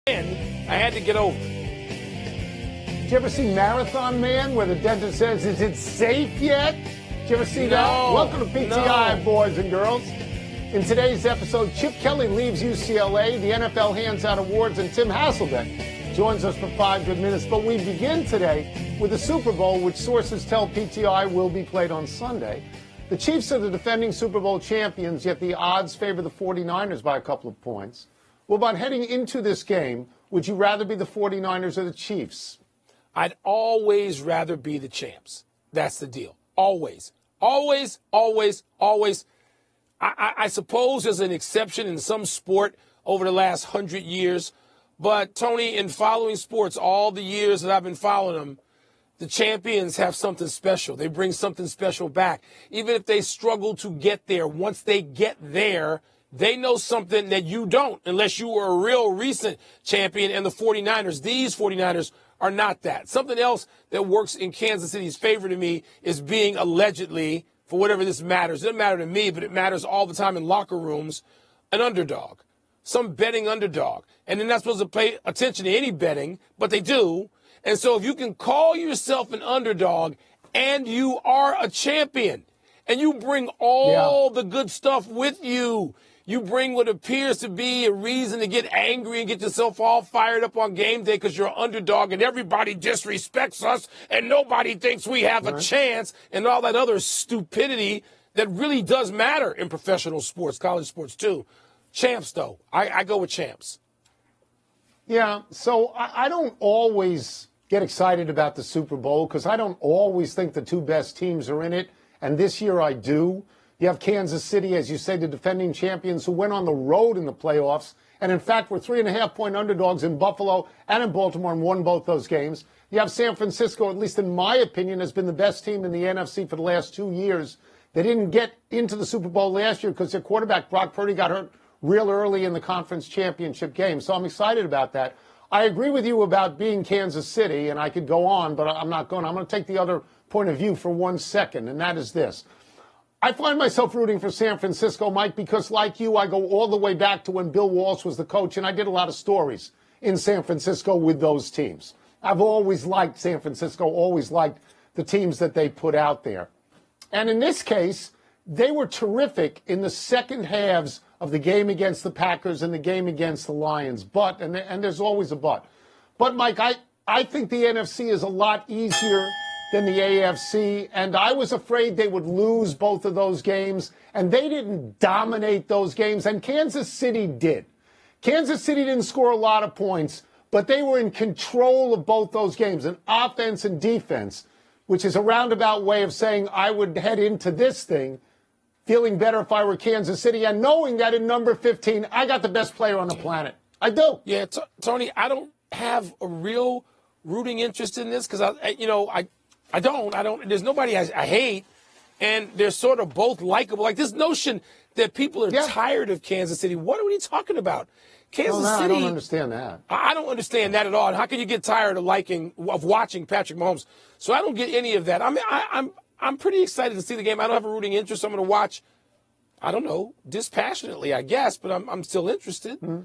I had to get over. Did you ever see Marathon Man, where the dentist says, "Is it safe yet"? Did you ever see that? Welcome to PTI, boys and girls. In today's episode, Chip Kelly leaves UCLA, the NFL hands out awards, and Tim Hasselbeck joins us for 5 good minutes. But we begin today with the Super Bowl, which sources tell PTI will be played on Sunday. The Chiefs are the defending Super Bowl champions, yet the odds favor the 49ers by a couple of points. Well, about heading into this game, would you rather be the 49ers or the Chiefs? I'd always rather be the champs. That's the deal. Always. Always, always, always. I suppose there's an exception in some sport over the last 100 years. But, Tony, in following sports all the years that I've been following them, the champions have something special. They bring something special back. Even if they struggle to get there, once they get there, they know something that you don't, unless you were a real recent champion. And the 49ers, these 49ers, are not that. Something else that works in Kansas City's favor to me is being allegedly, for whatever this matters, it doesn't matter to me, but it matters all the time in locker rooms, an underdog, some betting underdog. And they're not supposed to pay attention to any betting, but they do. And so if you can call yourself an underdog and you are a champion and you bring all the good stuff with you, you bring what appears to be a reason to get angry and get yourself all fired up on game day because you're an underdog and everybody disrespects us and nobody thinks we have a chance and all that other stupidity that really does matter in professional sports, college sports too. Champs, though. I go with champs. Yeah, so I don't always get excited about the Super Bowl because I don't always think the two best teams are in it, and this year I do. You have Kansas City, as you say, the defending champions who went on the road in the playoffs and, in fact, were 3.5-point underdogs in Buffalo and in Baltimore and won both those games. You have San Francisco, at least in my opinion, has been the best team in the NFC for the last 2 years. They didn't get into the Super Bowl last year because their quarterback, Brock Purdy, got hurt real early in the conference championship game. So I'm excited about that. I agree with you about being Kansas City, and I could go on, but I'm not going. I'm going to take the other point of view for 1 second, and that is this. I find myself rooting for San Francisco, Mike, because like you, I go all the way back to when Bill Walsh was the coach, and I did a lot of stories in San Francisco with those teams. I've always liked San Francisco, always liked the teams that they put out there. And in this case, they were terrific in the second halves of the game against the Packers and the game against the Lions. But, and there's always a but. But, Mike, I think the NFC is a lot easier than the AFC, and I was afraid they would lose both of those games, and they didn't dominate those games, and Kansas City did. Kansas City didn't score a lot of points, but they were in control of both those games, in offense and defense, which is a roundabout way of saying I would head into this thing feeling better if I were Kansas City, and knowing that in number 15, I got the best player on the planet. I do. Yeah, Tony, I don't have a real rooting interest in this because, I don't. There's nobody I hate, and they're sort of both likable. Like this notion that people are tired of Kansas City. What are we talking about? Kansas City. I don't understand that. I don't understand that at all. And how can you get tired of watching Patrick Mahomes? So I don't get any of that. I mean, I'm pretty excited to see the game. I don't have a rooting interest. I'm going to watch, I don't know, dispassionately, I guess, but I'm still interested. Mm-hmm.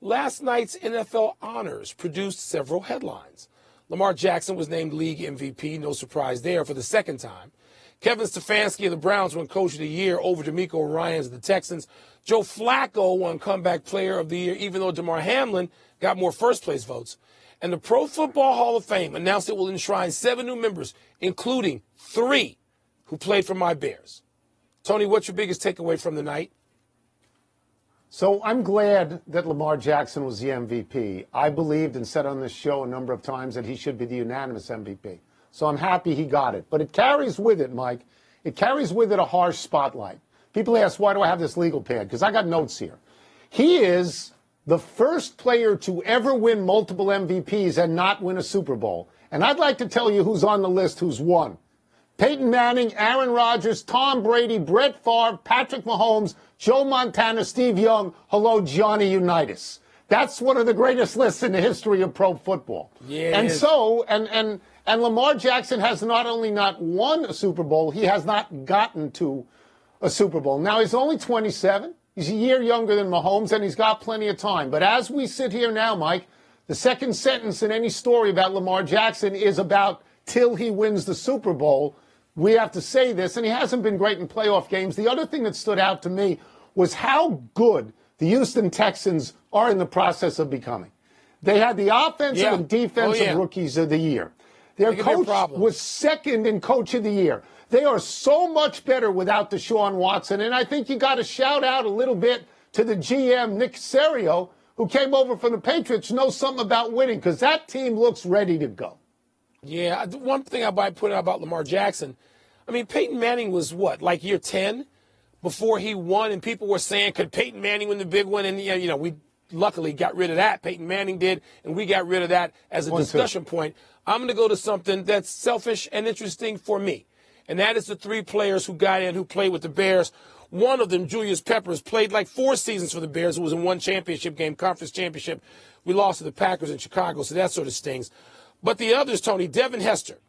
Last night's NFL honors produced several headlines. Lamar Jackson was named league MVP, no surprise there, for the second time. Kevin Stefanski of the Browns won Coach of the Year over D'Amico Ryans of the Texans. Joe Flacco won Comeback Player of the Year, even though DeMar Hamlin got more first-place votes. And the Pro Football Hall of Fame announced it will enshrine 7 new members, including 3 who played for my Bears. Tony, what's your biggest takeaway from the night? So I'm glad that Lamar Jackson was the MVP. I believed and said on this show a number of times that he should be the unanimous MVP. So I'm happy he got it. But it carries with it, Mike, it carries with it a harsh spotlight. People ask, why do I have this legal pad? Because I got notes here. He is the first player to ever win multiple MVPs and not win a Super Bowl. And I'd like to tell you who's on the list who's won. Peyton Manning, Aaron Rodgers, Tom Brady, Brett Favre, Patrick Mahomes, Joe Montana, Steve Young, hello, Johnny Unitas. That's one of the greatest lists in the history of pro football. Yeah, and so, and Lamar Jackson has not only not won a Super Bowl, he has not gotten to a Super Bowl. Now, he's only 27. He's a year younger than Mahomes, and he's got plenty of time. But as we sit here now, Mike, the second sentence in any story about Lamar Jackson is about till he wins the Super Bowl. We have to say this, and he hasn't been great in playoff games. The other thing that stood out to me was how good the Houston Texans are in the process of becoming. They had the offensive and defensive rookies of the year. Their coach was second in coach of the year. They are so much better without Deshaun Watson. And I think you got to shout out a little bit to the GM, Nick Caserio, who came over from the Patriots, knows something about winning, because that team looks ready to go. Yeah, one thing I might put out about Lamar Jackson, I mean, Peyton Manning was what, like year 10 before he won, and people were saying, could Peyton Manning win the big one? And, you know, we luckily got rid of that. Peyton Manning did, and we got rid of that as a discussion point. I'm going to go to something that's selfish and interesting for me, and that is the three players who got in who played with the Bears. One of them, Julius Peppers, played like 4 seasons for the Bears. It was in one championship game, conference championship. We lost to the Packers in Chicago, so that sort of stings. But the others, Tony, Devin Hester,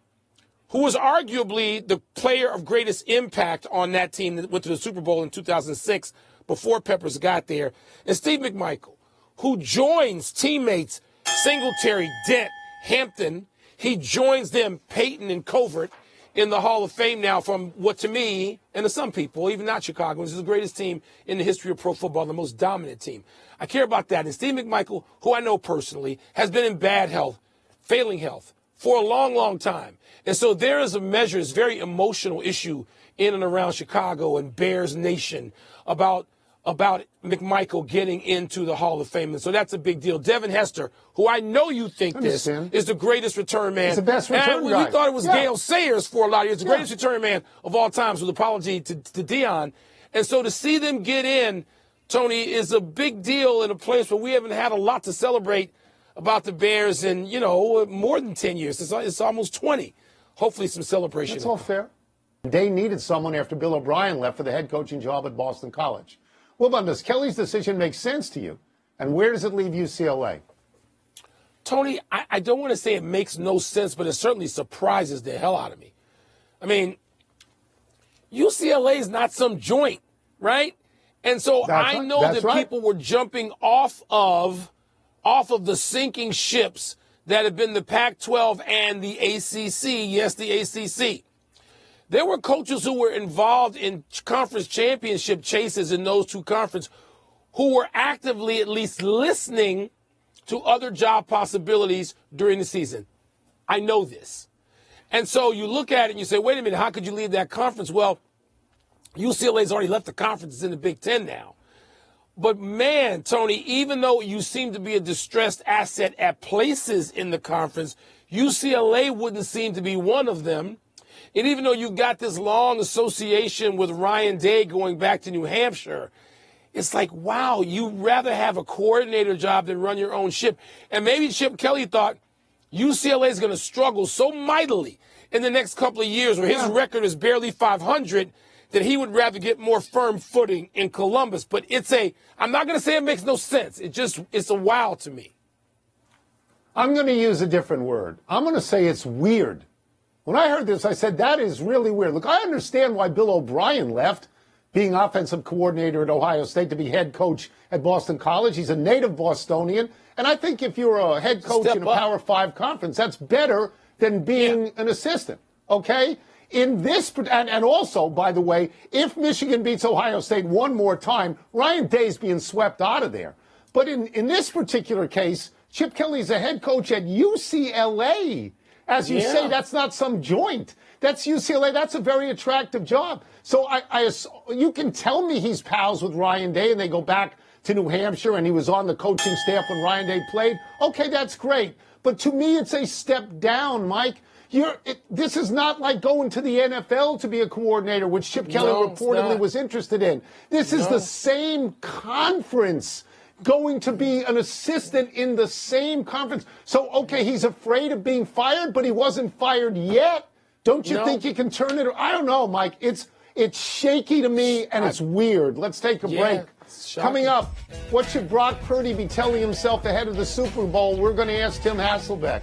who was arguably the player of greatest impact on that team that went to the Super Bowl in 2006 before Peppers got there, and Steve McMichael, who joins teammates Singletary, Dent, Hampton. He joins them, Peyton and Covert, in the Hall of Fame now from what to me, and to some people, even not Chicagoans, is the greatest team in the history of pro football, the most dominant team. I care about that. And Steve McMichael, who I know personally, has been in bad health, failing health, for a long, long time. And so there is a measure, it's a very emotional issue in and around Chicago and Bears Nation about McMichael getting into the Hall of Fame. And so that's a big deal. Devin Hester, who I know you think this is the greatest return man. He's the best return guy. We thought it was Gale Sayers for a lot of years, the greatest return man of all time, with apology to Dion. And so to see them get in, Tony, is a big deal in a place where we haven't had a lot to celebrate about the Bears in, more than 10 years. It's almost 20. Hopefully some celebration. That's all fair. They needed someone after Bill O'Brien left for the head coaching job at Boston College. Well, does Kelly's decision make sense to you? And where does it leave UCLA? Tony, I don't want to say it makes no sense, but it certainly surprises the hell out of me. I mean, UCLA is not some joint, right? And so I know that people were jumping off of the sinking ships that have been the Pac-12 and the ACC. Yes, the ACC. There were coaches who were involved in conference championship chases in those two conferences who were actively at least listening to other job possibilities during the season. I know this. And so you look at it and you say, wait a minute, how could you leave that conference? Well, UCLA's already left the conference. It's in the Big Ten now. But, man, Tony, even though you seem to be a distressed asset at places in the conference, UCLA wouldn't seem to be one of them. And even though you got this long association with Ryan Day going back to New Hampshire, it's like, wow, you'd rather have a coordinator job than run your own ship. And maybe Chip Kelly thought UCLA is going to struggle so mightily in the next couple of years where his record is barely 500 that he would rather get more firm footing in Columbus. But I'm not going to say it makes no sense. It's a wow to me. I'm going to use a different word. I'm going to say it's weird. When I heard this, I said, that is really weird. Look, I understand why Bill O'Brien left, being offensive coordinator at Ohio State, to be head coach at Boston College. He's a native Bostonian. And I think if you're a head coach in a Power 5 conference, that's better than being an assistant, okay? In this, and also, by the way, if Michigan beats Ohio State one more time, Ryan Day's being swept out of there. But in this particular case, Chip Kelly's a head coach at UCLA. As you say, that's not some joint. That's UCLA. That's a very attractive job. So you can tell me he's pals with Ryan Day and they go back to New Hampshire and he was on the coaching staff when Ryan Day played. Okay, that's great. But to me, it's a step down, Mike. This is not like going to the NFL to be a coordinator, which Chip Kelly reportedly was interested in. This is the same conference. Going to be an assistant in the same conference. So, okay, he's afraid of being fired, but he wasn't fired yet. Don't you think he can turn it? I don't know, Mike. It's shaky to me, and it's weird. Let's take a break. Coming up, what should Brock Purdy be telling himself ahead of the Super Bowl? We're going to ask Tim Hasselbeck.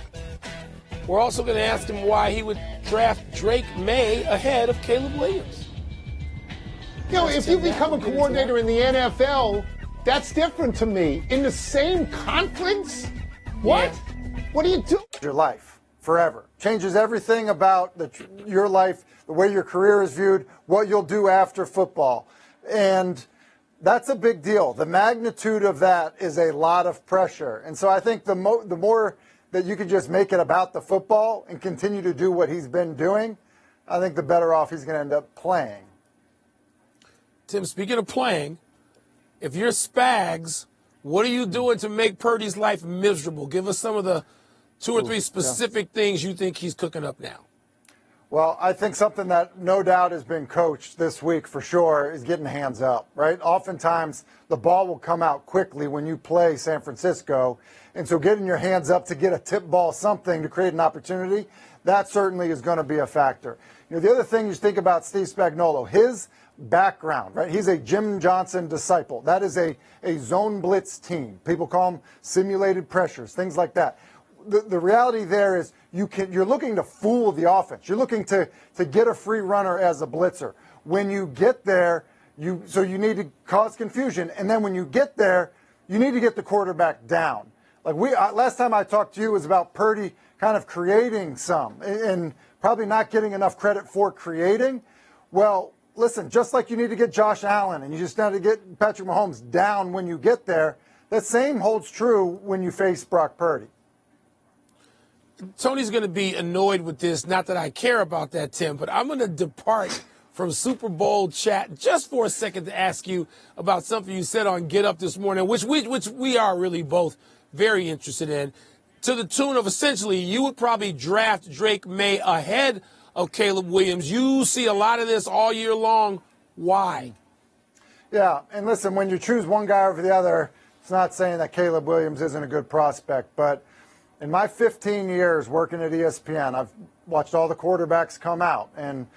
We're also going to ask him why he would draft Drake May ahead of Caleb Williams. You know, if you become a coordinator in the NFL, that's different to me. In the same conference? What? Yeah. What do you do? Your life forever. Changes everything about your life, the way your career is viewed, what you'll do after football. And that's a big deal. The magnitude of that is a lot of pressure. And so I think the more that you can just make it about the football and continue to do what he's been doing, I think the better off he's going to end up playing. Tim, speaking of playing, if you're Spags, what are you doing to make Purdy's life miserable? Give us some of the 2 or 3 specific things you think he's cooking up now. Well, I think something that no doubt has been coached this week for sure is getting hands up, right? Oftentimes the ball will come out quickly when you play San Francisco. And so getting your hands up to get a tip ball, something to create an opportunity, that certainly is going to be a factor. You know, the other thing you think about Steve Spagnuolo, his background, right? He's a Jim Johnson disciple. That is a zone blitz team. People call them simulated pressures, things like that. The reality there is you're looking to fool the offense. You're looking to get a free runner as a blitzer. When you get there, you need to cause confusion. And then when you get there, you need to get the quarterback down. Like last time I talked to you was about Purdy kind of creating some and probably not getting enough credit for creating. Well, listen, just like you need to get Josh Allen and you just need to get Patrick Mahomes down when you get there, that same holds true when you face Brock Purdy. Tony's going to be annoyed with this. Not that I care about that, Tim, but I'm going to depart from Super Bowl chat just for a second to ask you about something you said on Get Up this morning, which we are really both very interested in, to the tune of essentially you would probably draft Drake May ahead of Caleb Williams. You see a lot of this all year long. Why? Yeah, and listen, when you choose one guy over the other, it's not saying that Caleb Williams isn't a good prospect, but in my 15 years working at ESPN, I've watched all the quarterbacks come out. And,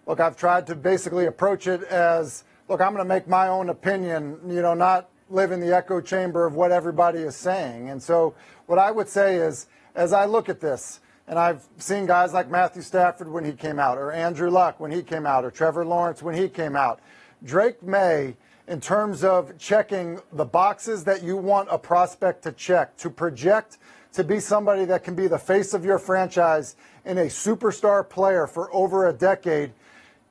look, I've tried to basically approach it as, look, I'm going to make my own opinion, not live in the echo chamber of what everybody is saying. And so what I would say is, as I look at this, and I've seen guys like Matthew Stafford when he came out, or Andrew Luck when he came out, or Trevor Lawrence when he came out, Drake May, in terms of checking the boxes that you want a prospect to check, to project to be somebody that can be the face of your franchise and a superstar player for over a decade,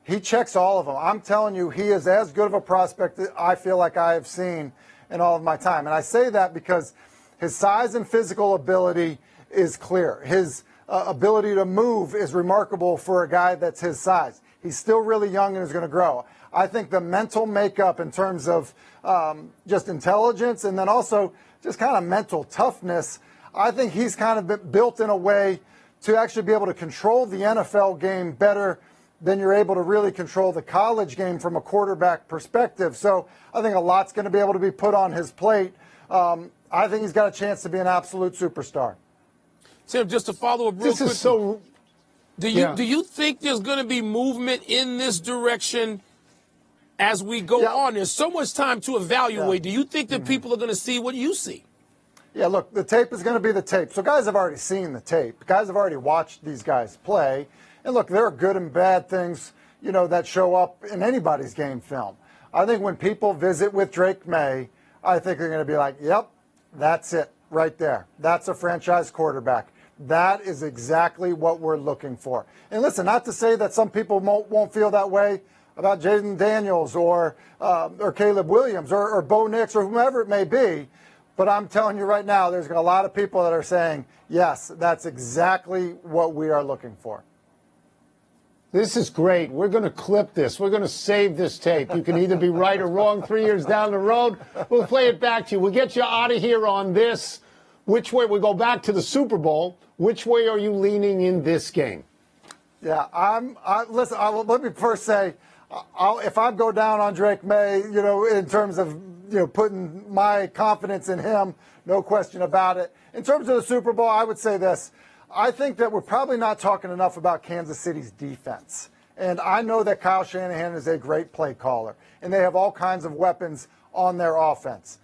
he checks all of them. I'm telling you, he is as good of a prospect that I feel like I have seen in all of my time. And I say that because his size and physical ability is clear. His ability to move is remarkable for a guy that's his size. He's still really young and is going to grow. I think the mental makeup in terms of just intelligence and then also just kind of mental toughness, I think he's kind of been built in a way to actually be able to control the NFL game better than you're able to really control the college game from a quarterback perspective. So I think a lot's going to be able to be put on his plate. I think he's got a chance to be an absolute superstar. Tim, just to follow up real quick. Do you think there's going to be movement in this direction as we go on? There's so much time to evaluate. Do you think that people are going to see what you see? Yeah, look, the tape is going to be the tape. So guys have already seen the tape. Guys have already watched these guys play. And look, there are good and bad things, that show up in anybody's game film. I think when people visit with Drake May, I think they're going to be like, yep, that's it right there. That's a franchise quarterback. That is exactly what we're looking for. And listen, not to say that some people won't feel that way about Jaden Daniels or Caleb Williams or Bo Nix or whomever it may be. But I'm telling you right now, there's a lot of people that are saying, yes, that's exactly what we are looking for. This is great. We're going to clip this. We're going to save this tape. You can either be right or wrong 3 years down the road. We'll play it back to you. We'll get you out of here on this. Which way? We go back to the Super Bowl. Which way are you leaning in this game? Yeah, listen, let me first say, if I go down on Drake May, in terms of, putting my confidence in him, no question about it. In terms of the Super Bowl, I would say this. I think that we're probably not talking enough about Kansas City's defense. And I know that Kyle Shanahan is a great play caller, and they have all kinds of weapons on their offense.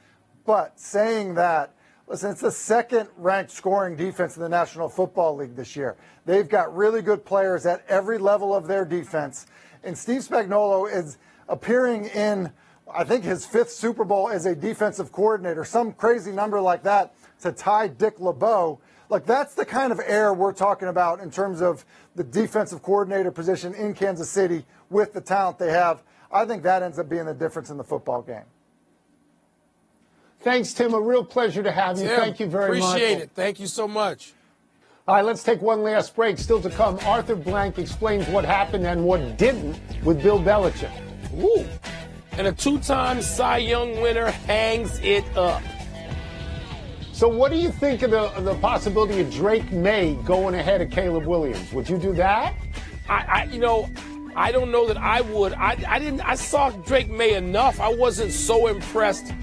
But saying that, Listen, it's the second-ranked scoring defense in the National Football League this year. They've got really good players at every level of their defense. And Steve Spagnuolo is appearing in, I think, his 5th Super Bowl as a defensive coordinator, some crazy number like that, to tie Dick LeBeau. Like, that's the kind of air we're talking about in terms of the defensive coordinator position in Kansas City with the talent they have. I think that ends up being the difference in the football game. Thanks, Tim. A real pleasure to have you. Tim, Thank you very much. Appreciate it. Thank you so much. All right, let's take one last break. Still to come, Arthur Blank explains what happened and what didn't with Bill Belichick. Woo. And a 2-time Cy Young winner hangs it up. So what do you think of the possibility of Drake May going ahead of Caleb Williams? Would you do that? I don't know that I would. I saw Drake May enough. I wasn't so impressed.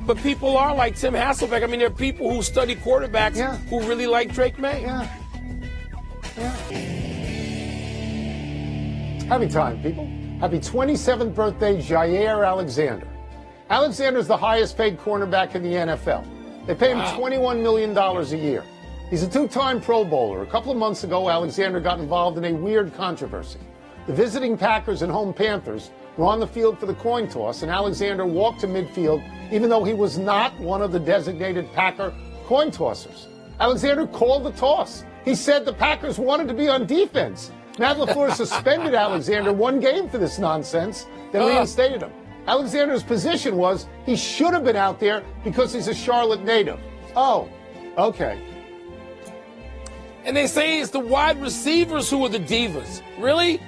But people are like Tim Hasselbeck. I mean, there are people who study quarterbacks who really like Drake May. Yeah. Happy time, people. Happy 27th birthday, Jair Alexander. Alexander's the highest paid cornerback in the NFL. They pay him $21 million a year. He's a 2-time Pro Bowler. A couple of months ago, Alexander got involved in a weird controversy. The visiting Packers and home Panthers were on the field for the coin toss, and Alexander walked to midfield even though he was not one of the designated Packer coin tossers. Alexander called the toss. He said the Packers wanted to be on defense. Matt LaFleur suspended Alexander 1 game for this nonsense, then reinstated him. Alexander's position was he should have been out there because he's a Charlotte native. Oh, okay. And they say it's the wide receivers who are the divas. Really?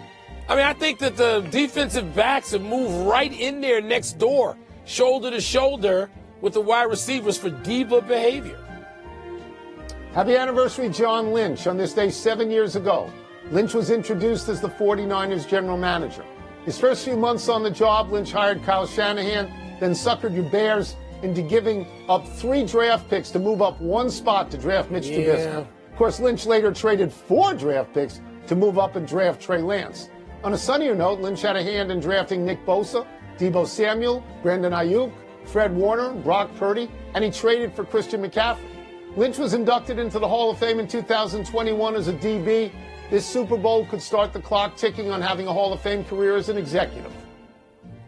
I mean, I think that the defensive backs have moved right in there next door, shoulder to shoulder with the wide receivers for diva behavior. Happy anniversary, John Lynch. On this day 7 years ago, Lynch was introduced as the 49ers general manager. His first few months on the job, Lynch hired Kyle Shanahan, then suckered your Bears into giving up 3 draft picks to move up 1 spot to draft Mitch Trubisky. Of course, Lynch later traded 4 draft picks to move up and draft Trey Lance. On a sunnier note, Lynch had a hand in drafting Nick Bosa, Deebo Samuel, Brandon Ayuk, Fred Warner, Brock Purdy, and he traded for Christian McCaffrey. Lynch was inducted into the Hall of Fame in 2021 as a DB. This Super Bowl could start the clock ticking on having a Hall of Fame career as an executive.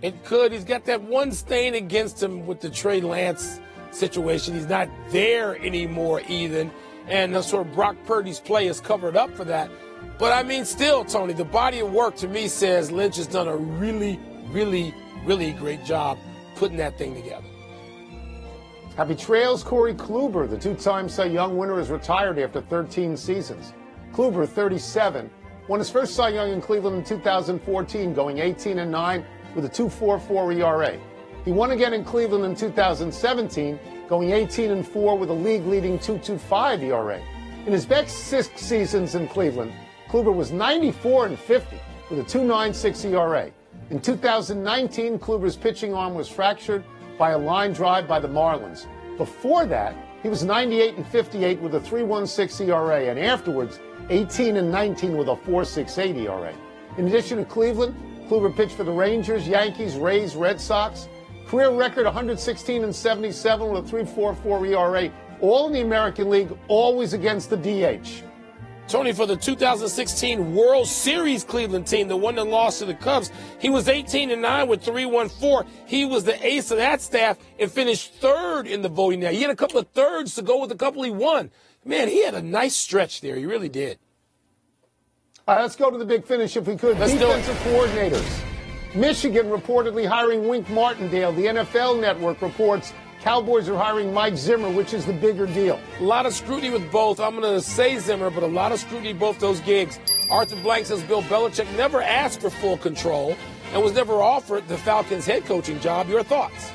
It could. He's got that one stain against him with the Trey Lance situation. He's not there anymore, Ethan. And sort of Brock Purdy's play is covered up for that. But, I mean, still, Tony, the body of work to me says Lynch has done a really, really, really great job putting that thing together. Happy trails, Corey Kluber. The 2-time Cy Young winner is retired after 13 seasons. Kluber, 37, won his first Cy Young in Cleveland in 2014, going 18-9 with a 2.44 ERA. He won again in Cleveland in 2017, going 18-4 with a league-leading 2.25 ERA. In his best 6 seasons in Cleveland, Kluber was 94-50 with a 2.96 ERA. In 2019, Kluber's pitching arm was fractured by a line drive by the Marlins. Before that, he was 98-58 with a 3.16 ERA, and afterwards, 18-19 with a 4.68 ERA. In addition to Cleveland, Kluber pitched for the Rangers, Yankees, Rays, Red Sox. Career record 116-77 with a 3.44 ERA, all in the American League, always against the DH. Tony, for the 2016 World Series Cleveland team, the one that lost to the Cubs, he was 18-9 with 3.14. He was the ace of that staff and finished 3rd in the voting now. He had a couple of thirds to go with the couple he won. Man, he had a nice stretch there. He really did. All right, let's go to the big finish if we could. Defensive coordinators. Michigan reportedly hiring Wink Martindale. The NFL Network reports Cowboys are hiring Mike Zimmer, which is the bigger deal. A lot of scrutiny with both. I'm going to say Zimmer, but a lot of scrutiny both those gigs. Arthur Blank says Bill Belichick never asked for full control and was never offered the Falcons' head coaching job. Your thoughts?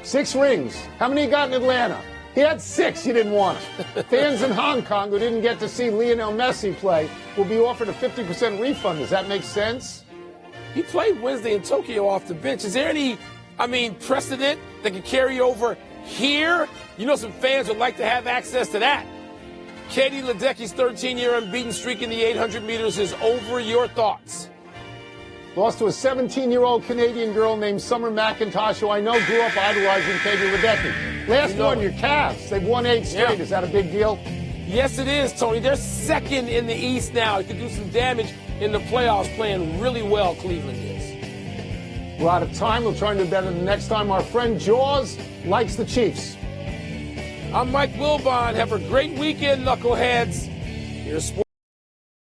6 rings. How many you got in Atlanta? He had 6. You didn't want it. Fans in Hong Kong who didn't get to see Lionel Messi play will be offered a 50% refund. Does that make sense? He played Wednesday in Tokyo off the bench. Is there any, precedent that could carry over here? You know, some fans would like to have access to that. Katie Ledecky's 13-year unbeaten streak in the 800 meters is over. Your thoughts? Lost to a 17-year-old Canadian girl named Summer McIntosh, who I know grew up idolizing Katie Ledecky. Last one, your Cavs. They've won 8 straight. Yeah. Is that a big deal? Yes, it is, Tony. They're second in the East now. It could do some damage in the playoffs, playing really well, Cleveland is. We're out of time. We'll try and do better the next time. Our friend Jaws likes the Chiefs. I'm Mike Wilbon. Have a great weekend, knuckleheads. Here's sports.